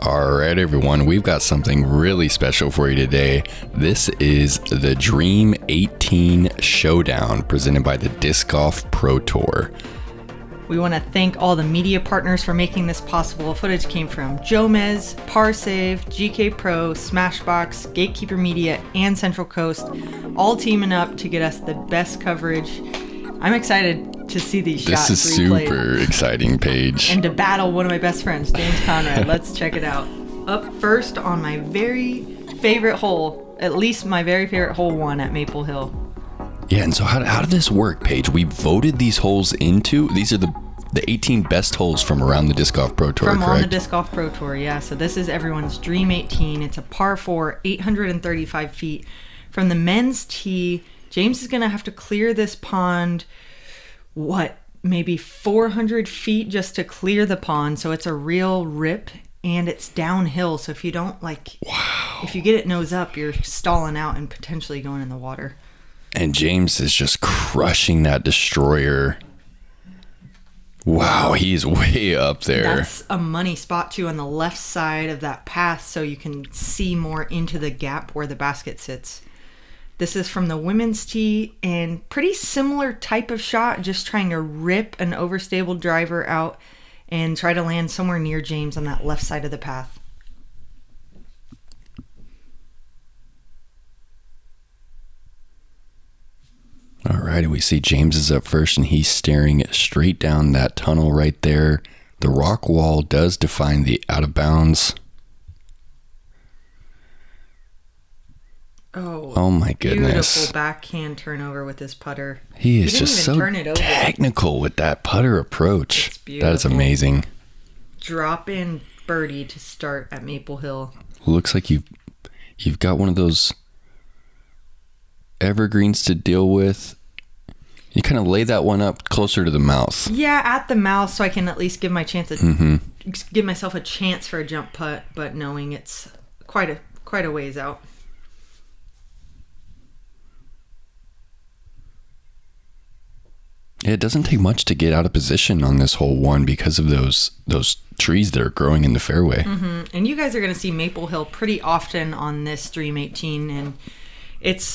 All right, everyone, we've got something really special for you today. This is the Dream 18 Showdown presented by the Disc Golf Pro Tour. We want to thank all the media partners for making this possible. Footage came from Jomez, Parsave, GK Pro, Smashbox, Gatekeeper Media, and Central Coast, all teaming up to get us the best coverage. I'm excited to see these shots This is replayed. super exciting, Paige. And to battle one of my best friends, James Conrad. Let's check it out. Up first on my very favorite hole, at least my very favorite hole 1 at Maple Hill. Yeah, and so how did this work, Paige? We voted these holes into, these are the 18 best holes from around the Disc Golf Pro Tour, From correct? on the Disc Golf Pro Tour, yeah. So this is everyone's Dream 18. It's a par 4, 835 feet. From the men's tee, James is going to have to clear this pond, maybe 400 feet just to clear the pond. So it's a real rip, and it's downhill. So if you don't if you get it nose up, you're stalling out and potentially going in the water. And James is just crushing that destroyer. Wow, he's way up there. That's a money spot too on the left side of that path, so you can see more into the gap where the basket sits. This is from the women's tee, and pretty similar type of shot, just trying to rip an overstable driver out and try to land somewhere near James on that left side of the path. All right, we see James is up first, and he's staring straight down that tunnel right there. The rock wall does define the out of bounds. Oh my goodness. Beautiful backhand turnover with this putter. He is didn't just even so turn it over. technical with that putter approach. It's beautiful. That is amazing. Drop in birdie to start at Maple Hill. Looks like you've got one of those evergreens to deal with. You kind of lay that one up closer to the mouth. Yeah, at the mouth, so I can at least give give myself a chance for a jump putt, but knowing it's quite a ways out. It doesn't take much to get out of position on this hole 1 because of those trees that are growing in the fairway. Mm-hmm. And you guys are going to see Maple Hill pretty often on this Dream 18, and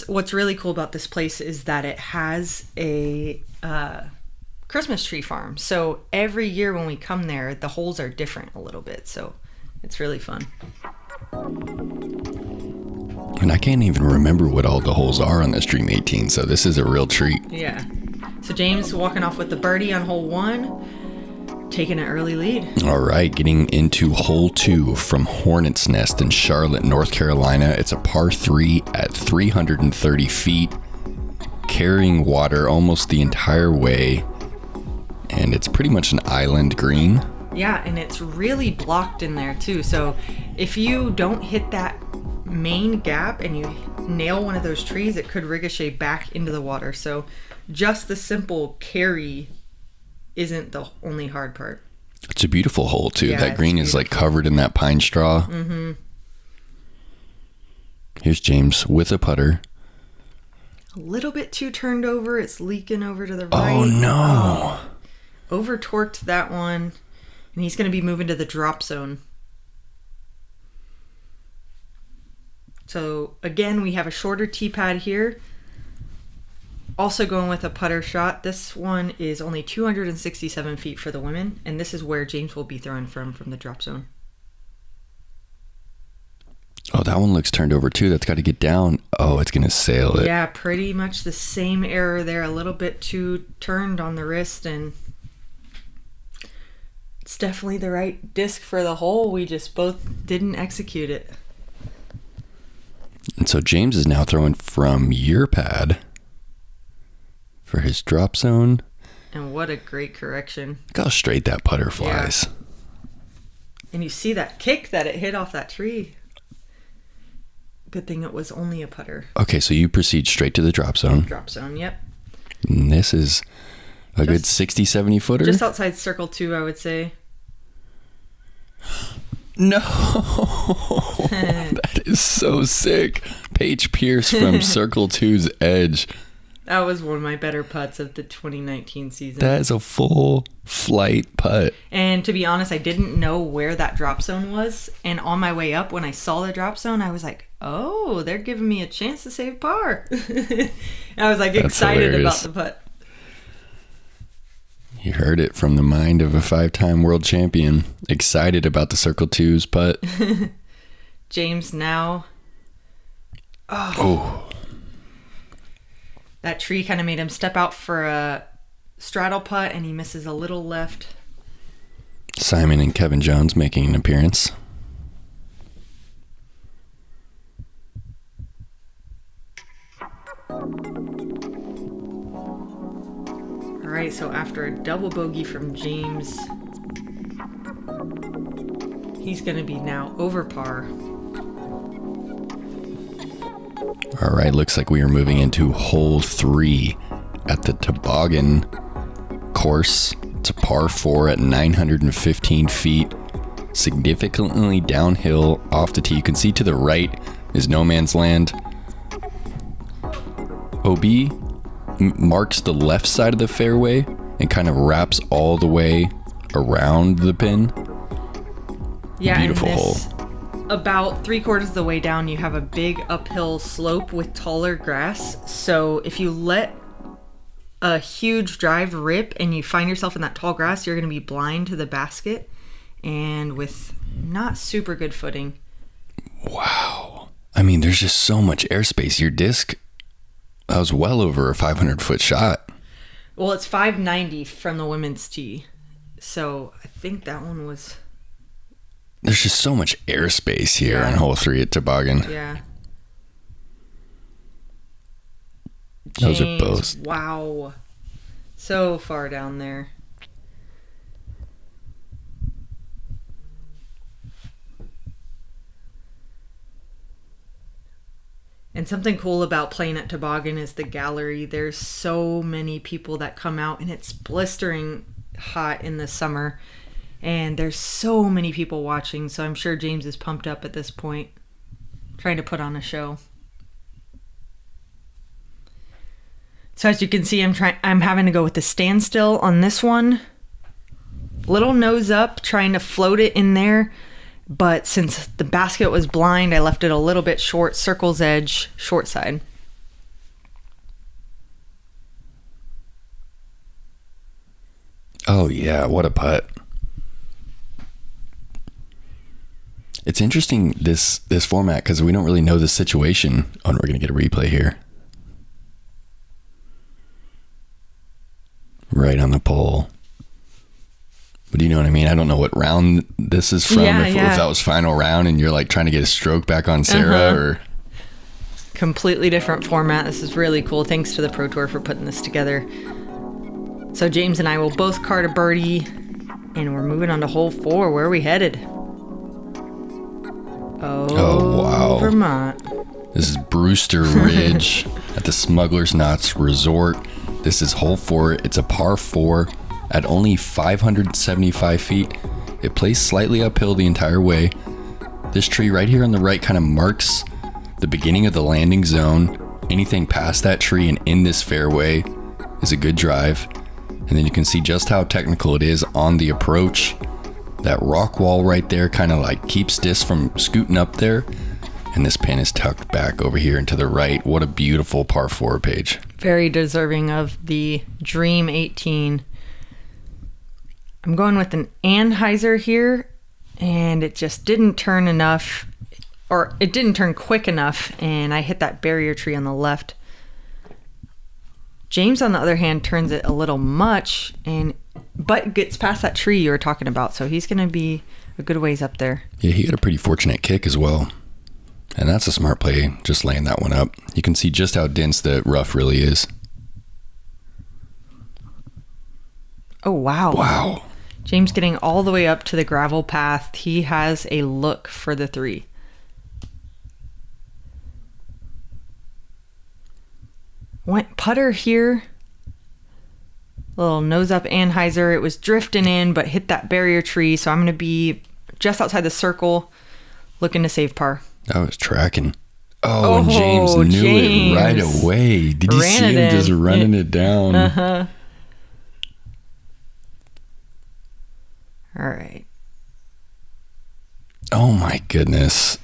what's really cool about this place is that it has a Christmas tree farm. So every year when we come there, the holes are different a little bit. So it's really fun. And I can't even remember what all the holes are on this Dream 18, so this is a real treat. Yeah. So James walking off with the birdie on hole 1, taking an early lead. All right, getting into hole 2 from Hornet's Nest in Charlotte, North Carolina. It's a par 3 at 330 feet, carrying water almost the entire way, and it's pretty much an island green. Yeah, and it's really blocked in there too. So if you don't hit that main gap and you nail one of those trees, it could ricochet back into the water. So just the simple carry isn't the only hard part. It's a beautiful hole too. Yeah, that green is like covered in that pine straw. Mm-hmm. Here's James with a putter. A little bit too turned over. It's leaking over to the right. Oh no. Over torqued that one. And he's going to be moving to the drop zone. So again, we have a shorter tee pad here. Also going with a putter shot. This one is only 267 feet for the women, and this is where James will be throwing from the drop zone. Oh, that one looks turned over too. That's got to get down. Oh, it's going to sail it. Yeah, pretty much the same error there. A little bit too turned on the wrist, and it's definitely the right disc for the hole. We just both didn't execute it. And so James is now throwing from your pad for his drop zone. And what a great correction. Look how straight that putter flies. Yeah. And you see that kick that it hit off that tree. Good thing it was only a putter. Okay, so you proceed straight to the drop zone. Drop zone, yep. And this is a good 60, 70 footer? Just outside circle 2, I would say. No. That is so sick. Paige Pierce from circle 2's edge. That was one of my better putts of the 2019 season. That is a full flight putt. And to be honest, I didn't know where that drop zone was. And on my way up, when I saw the drop zone, I was like, oh, they're giving me a chance to save par. And I was like excited about the putt. You heard it from the mind of a 5-time world champion. Excited about the Circle 2's putt. James now. Oh. That tree kind of made him step out for a straddle putt, and he misses a little left. Simon and Kevin Jones making an appearance. All right, so after a double bogey from James, he's going to be now over par. All right, looks like we are moving into hole 3 at the Toboggan course. It's a par 4 at 915 feet, significantly downhill off the tee. You can see to the right is no man's land. OB marks the left side of the fairway and kind of wraps all the way around the pin. Yeah, beautiful hole. About 3/4 of the way down, you have a big uphill slope with taller grass. So if you let a huge drive rip and you find yourself in that tall grass, you're going to be blind to the basket and with not super good footing. Wow. I mean, there's just so much airspace. Your disc, that was well over a 500-foot shot. Well, it's 590 from the women's tee. So I think that one was... There's just so much airspace here on hole 3 at Toboggan. Yeah. Those are both. Wow. So far down there. And something cool about playing at Toboggan is the gallery. There's so many people that come out, and it's blistering hot in the summer. And there's so many people watching, so I'm sure James is pumped up at this point, trying to put on a show. So as you can see, I'm having to go with the standstill on this one. Little nose up, trying to float it in there. But since the basket was blind, I left it a little bit short, circle's edge, short side. Oh yeah, what a putt. It's interesting, this format, because we don't really know the situation. Oh, and we're going to get a replay here. Right on the pole. But do you know what I mean? I don't know what round this is from. If that was final round and you're like trying to get a stroke back on Sarah or... Completely different format. This is really cool. Thanks to the Pro Tour for putting this together. So James and I will both card a birdie, and we're moving on to hole 4. Where are we headed? Oh, wow. Vermont. This is Brewster Ridge at the Smuggler's Knots Resort. This is hole 4. It's a par 4 at only 575 feet. It plays slightly uphill the entire way. This tree right here on the right kind of marks the beginning of the landing zone. Anything past that tree and in this fairway is a good drive. And then you can see just how technical it is on the approach. That rock wall right there kind of like keeps disc from scooting up there. And this pin is tucked back over here and to the right. What a beautiful par 4, Paige. Very deserving of the Dream 18. I'm going with an Anheuser here, and it just didn't turn enough, or it didn't turn quick enough, and I hit that barrier tree on the left. James, on the other hand, turns it a little much, but gets past that tree you were talking about, so he's going to be a good ways up there. Yeah, he had a pretty fortunate kick as well. And that's a smart play, just laying that one up. You can see just how dense the rough really is. Oh, wow. Wow. James getting all the way up to the gravel path. He has a look for the 3. Went putter here. Little nose up Anheuser. It was drifting in, but hit that barrier tree. So I'm going to be just outside the circle looking to save par. I was tracking. Oh, and James knew it right away. Did you see him just running it down? Uh-huh. All right. Oh my goodness.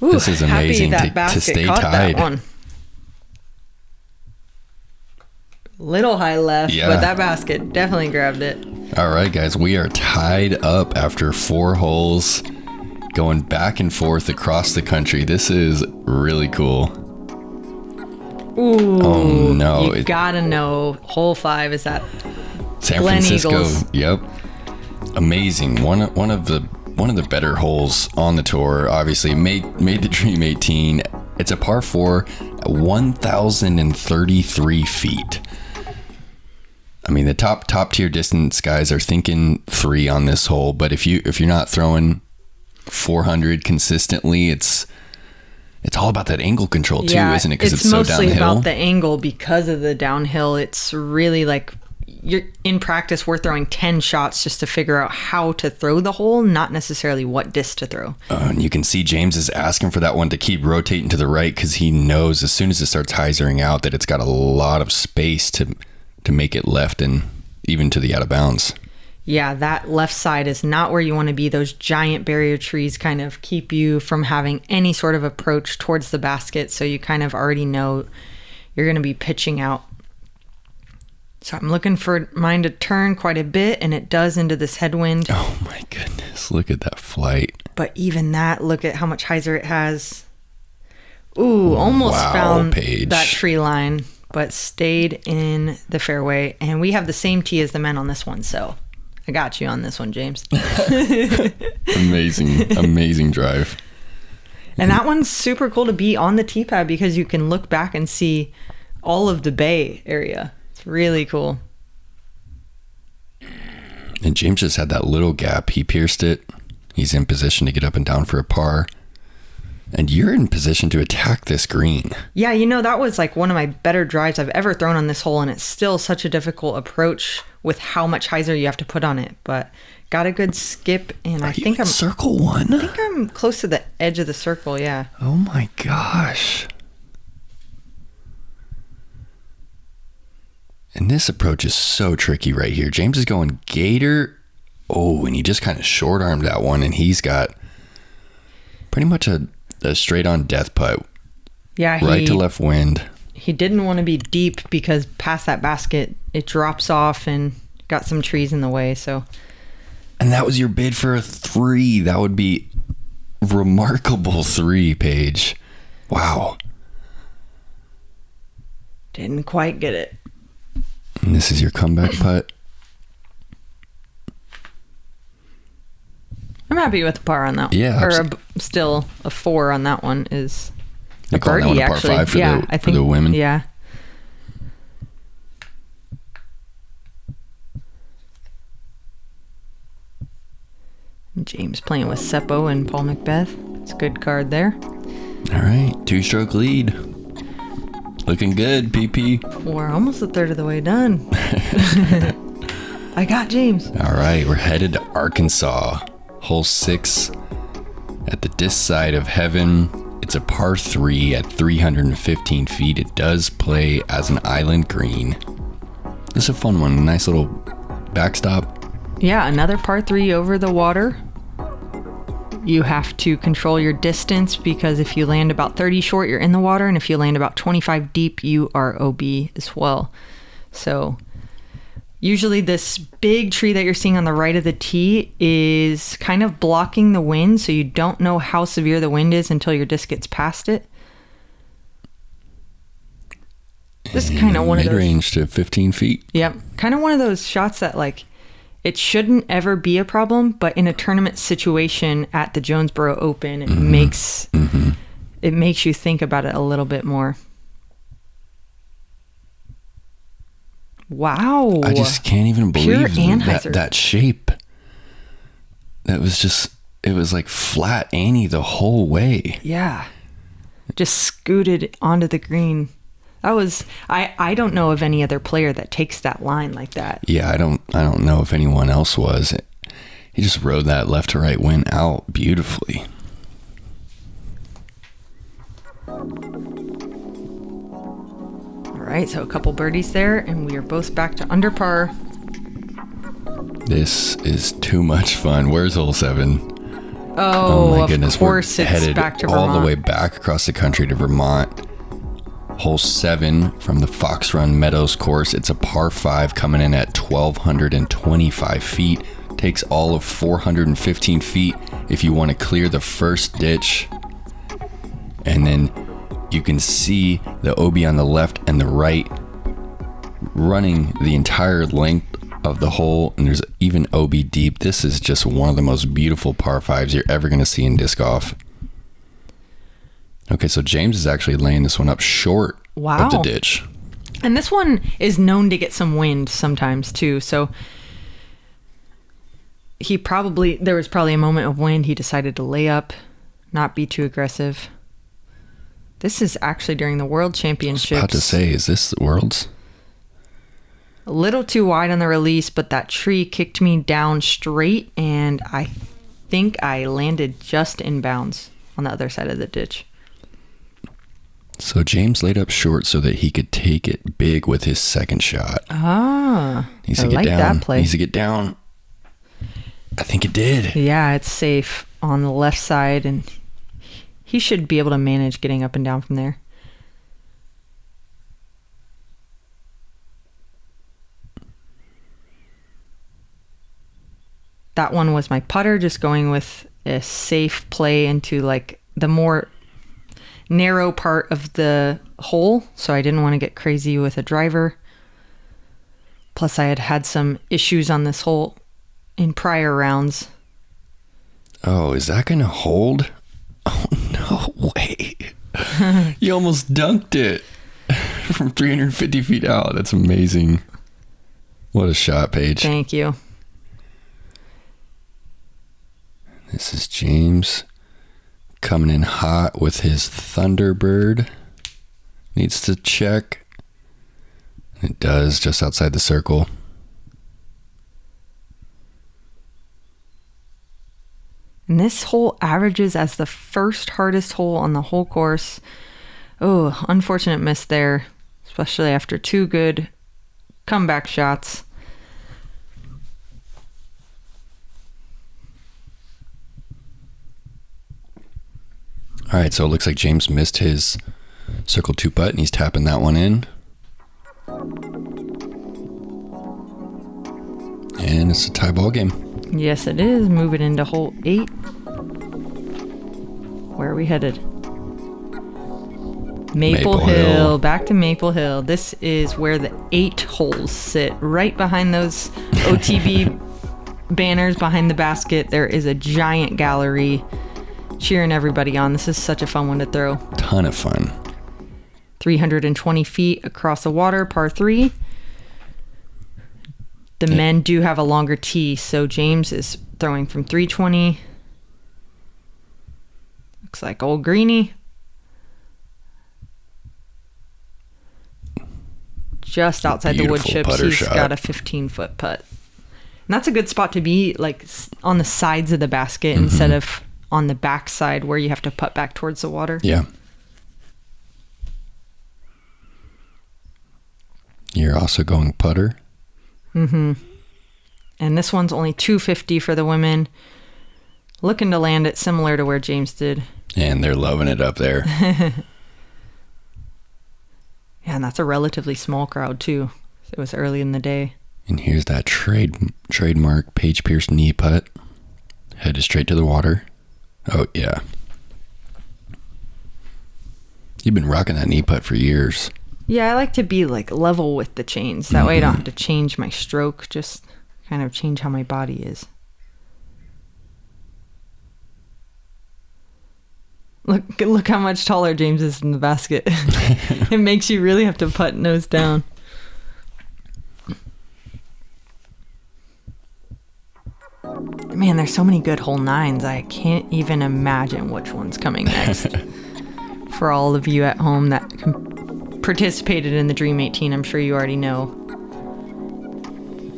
Ooh, this is amazing to stay tied. That one. Little high left, but that basket definitely grabbed it. All right, guys, we are tied up after 4 holes, going back and forth across the country. This is really cool. Ooh. Oh no. You gotta know, hole 5 is that San Glen Francisco. Eagles. Yep. Amazing. One of the better holes on the tour. Obviously made the Dream 18. It's a par 4 at 1,033 feet. I mean, the top tier distance guys are thinking 3 on this hole, but if you're not throwing 400 consistently, it's all about that angle control too, isn't it? Because it's so downhill. It's mostly about the angle because of the downhill. It's really like you're in practice. We're throwing 10 shots just to figure out how to throw the hole, not necessarily what disc to throw. And you can see James is asking for that one to keep rotating to the right because he knows as soon as it starts hyzering out that it's got a lot of space to make it left and even to the out of bounds. Yeah, that left side is not where you want to be. Those giant barrier trees kind of keep you from having any sort of approach towards the basket. So you kind of already know you're going to be pitching out. So I'm looking for mine to turn quite a bit, and it does into this headwind. Oh my goodness, look at that flight. But even that, look at how much hyzer it has. Ooh, almost found Paige. That tree line, but stayed in the fairway. And we have the same tee as the men on this one, so I got you on this one, James. Amazing drive. And that one's super cool to be on the tee pad because you can look back and see all of the bay area. It's really cool. And James just had that little gap. He pierced it. He's in position to get up and down for a par. And you're in position to attack this green. Yeah, that was like one of my better drives I've ever thrown on this hole, and it's still such a difficult approach with how much hyzer you have to put on it. But got a good skip, and I think I'm circle 1. I think I'm close to the edge of the circle. Yeah. Oh my gosh. And this approach is so tricky right here. James is going gator. Oh, and he just kind of short armed that one, and he's got pretty much a straight on death putt. Yeah, right to left wind. He didn't want to be deep because past that basket it drops off and got some trees in the way. So, and that was your bid for a 3. That would be remarkable 3, Paige. Wow. Didn't quite get it. And this is your comeback putt. I'm happy with the par on that one. Yeah, or still a 4 on that one is a birdie, actually. Par 5 for for the women. Yeah. James playing with Seppo and Paul Macbeth. It's a good card there. All right, 2-stroke lead. Looking good, PP. We're almost a third of the way done. I got James. All right, we're headed to Arkansas. Hole 6 at the disc side of heaven. It's a par 3 at 315 feet. It does play as an island green. This is a fun one. Nice little backstop. Yeah, another par 3 over the water. You have to control your distance because if you land about 30 short, you're in the water. And if you land about 25 deep, you are OB as well. So usually this big tree that you're seeing on the right of the tee is kind of blocking the wind, so you don't know how severe the wind is until your disc gets past it. This is kind of one of those... Mid-range to 15 feet. Yep. Kind of one of those shots that, like, it shouldn't ever be a problem, but in a tournament situation at the Jonesboro Open, it makes you think about it a little bit more. Wow. I just can't even believe that shape. That was just, it was like flat Annie the whole way. Yeah. Just scooted onto the green. That was, I don't know of any other player that takes that line like that. Yeah, I don't know if anyone else was. He just rode that left to right wind out beautifully. right, so a couple birdies there, and we are both back to under par. This is too much fun. Where's hole 7? Oh, my goodness. Of course, We're it's headed back to all Vermont. the way back across the country to Vermont. Hole 7 from the Fox Run Meadows Course. It's a par 5 coming in at 1,225 feet. Takes all of 415 feet if you want to clear the first ditch. And then you can see the OB on the left and the right running the entire length of the hole, and there's even OB deep. This is just one of the most beautiful par 5s you're ever going to see in disc golf. Okay, so James is actually laying this one up short of the ditch. And this one is known to get some wind sometimes too, so there was probably a moment of wind. He decided to lay up, not be too aggressive. This is actually during the World Championships. I was about to say, is this the Worlds? A little too wide on the release, but that tree kicked me down straight, and I think I landed just in bounds on the other side of the ditch. So James laid up short so that he could take it big with his second shot. Ah, Needs to get down. Needs to get down. I think it did. Yeah, it's safe on the left side, and he should be able to manage getting up and down from there. That one was my putter, just going with a safe play into like the more narrow part of the hole, so I didn't want to get crazy with a driver. Plus I had had some issues on this hole in prior rounds. Oh, is that gonna hold? Oh, no way. You almost dunked it from 350 feet out. That's amazing. What a shot, Paige. Thank you. This is James coming in hot with his Thunderbird. Needs to check. It does, just outside the circle. And this hole averages as the first hardest hole on the whole course. Oh, unfortunate miss there, especially after 2 good comeback shots. All right, so it looks like James missed his circle 2 putt, and he's tapping that one in. And it's a tie ball game. Yes, it is. Moving into hole 8. Where are we headed? Maple Hill. Back to Maple Hill. This is where the 8 holes sit. Right behind those OTB banners behind the basket, there is a giant gallery cheering everybody on. This is such a fun one to throw. Ton of fun. 320 feet across the water, par 3. The men do have a longer tee, so James is throwing from 320. Looks like old Greenie. Just outside the wood chips, he's got a 15-foot putt. And that's a good spot to be, like on the sides of the basket instead of on the back side where you have to putt back towards the water. Yeah. You're also going putter. Mm-hmm. And this one's only 250 for the women. Looking to land it similar to where James did. And they're loving it up there. Yeah, and that's a relatively small crowd too. It was early in the day. And here's that trademark Paige Pierce knee putt. Headed straight to the water. Oh, yeah. You've been rocking that knee putt for years. Yeah, I like to be like level with the chains. That way I don't have to change my stroke, just kind of change how my body is. Look how much taller James is in the basket. It makes you really have to putt nose down. Man, there's so many good hole 9s. I can't even imagine which one's coming next. For all of you at home that participated in the Dream 18, I'm sure you already know.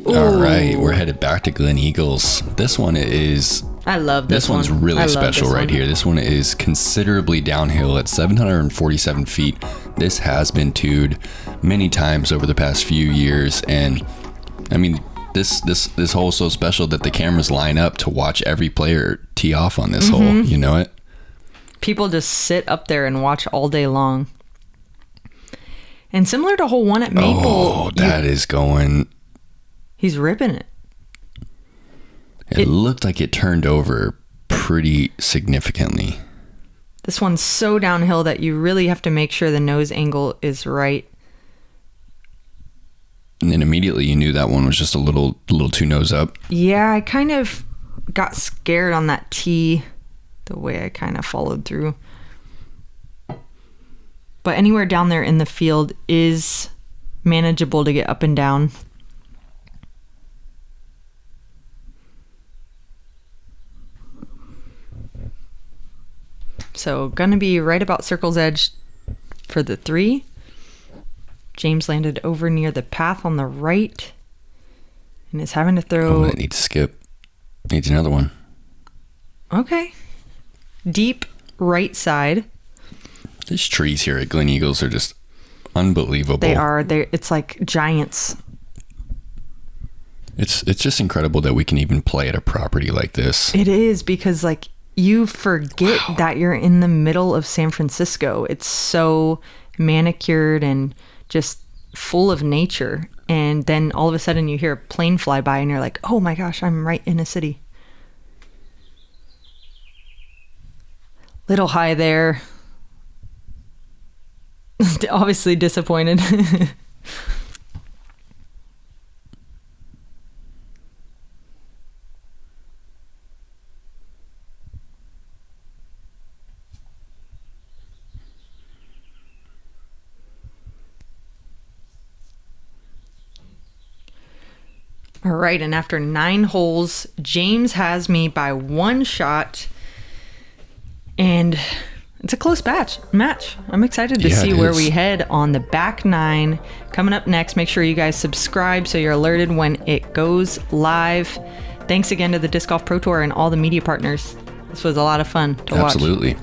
Ooh. All right, we're headed back to Glen Eagles. This one is I love this one. This one's really special right here. This one is considerably downhill at 747 feet. This has been twoed many times over the past few years, and I mean, this hole's so special that the cameras line up to watch every player tee off on this hole. You know it? People just sit up there and watch all day long. And similar to hole 1 at Maple. Oh, that is going. He's ripping it. It looked like it turned over pretty significantly. This one's so downhill that you really have to make sure the nose angle is right. And then immediately you knew that one was just a little too nose up. Yeah, I kind of got scared on that tee, the way I kind of followed through. But anywhere down there in the field is manageable to get up and down. So gonna be right about circle's edge for the 3. James landed over near the path on the right and is having to throw. Oh, it needs to skip. Needs another one. Okay. Deep right side. These trees here at Glen Eagles are just unbelievable. They are. It's like giants. It's just incredible that we can even play at a property like this. It is, because like you forget that you're in the middle of San Francisco. It's so manicured and just full of nature. And then all of a sudden you hear a plane fly by and you're like, oh my gosh, I'm right in a city. Little high there. Obviously disappointed. All right, and after 9 holes, James has me by 1 shot, and it's a close match. I'm excited to see where we head on the back 9. Coming up next, make sure you guys subscribe so you're alerted when it goes live. Thanks again to the Disc Golf Pro Tour and all the media partners. This was a lot of fun to watch. Absolutely.